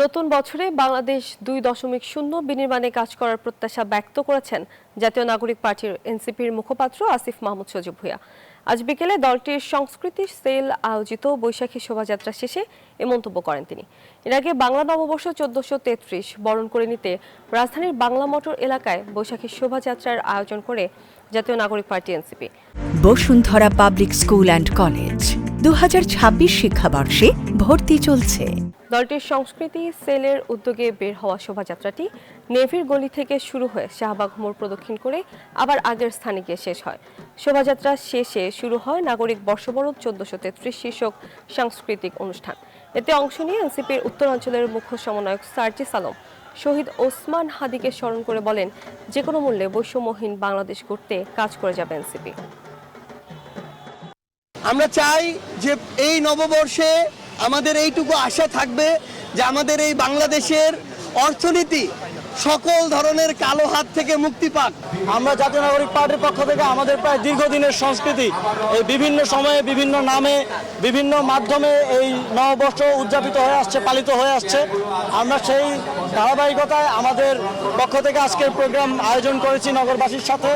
নতুন বছরে বাংলাদেশ 2.0 বিনির্মাণে কাজ করার প্রত্যাশা ব্যক্ত করেছেন জাতীয় নাগরিক পার্টির এনসিপির মুখপাত্র আসিফ মাহমুদ সজীব ভূঁইয়া। আজ বিকেলে দলটির সংস্কৃতি সেল আয়োজিত বৈশাখী শোভাযাত্রা শেষে এ মন্তব্য করেন তিনি। এর আগে বাংলা নববর্ষ 1433 বরণ করে নিতে রাজধানীর বাংলা মোটর এলাকায় বৈশাখী শোভাযাত্রার আয়োজন করে জাতীয় নাগরিক party NCP. Bashundhara public school and college 2026 শিক্ষাবর্ষে ভর্তি চলছে। দলটির সংস্কৃতি সেলের উদ্যোগে বের হওয়া শোভাযাত্রাটি নেভির গলি থেকে শুরু হয়ে শাহবাগ মোড় প্রদক্ষিণ করে আবার আগের স্থানে গিয়ে শেষ হয়। শোভাযাত্রা শেষে শুরু হয় নাগরিক বর্ষবরণ 1433 শীর্ষক সাংস্কৃতিক অনুষ্ঠান। এতে অংশ নিয়ে এনসিপির উত্তরাঞ্চলের মুখ্য সমন্বয়ক সার্জিস আলম শহীদ ওসমান হাদিকে স্মরণ করে বলেন, যে কোনো মূল্যে বৈষম্যহীন বাংলাদেশ গড়তে কাজ করে যাবে এনসিপি। আমরা চাই যে এই নববর্ষে আমাদের এইটুকু আশা থাকবে যে আমাদের এই বাংলাদেশের অর্থনীতি সকল ধরনের কালো হাত থেকে মুক্তি পাক। আমরা জাতীয় নাগরিক পার্টির পক্ষ থেকে আমাদের প্রায় দীর্ঘদিনের সংস্কৃতি এই বিভিন্ন সময়ে বিভিন্ন নামে বিভিন্ন মাধ্যমে এই নববর্ষ উদযাপিত হয়ে আসছে, পালিত হয়ে আসছে। আমরা সেই ধারাবাহিকতায় আমাদের পক্ষ থেকে আজকের প্রোগ্রাম আয়োজন করেছি নগরবাসীর সাথে।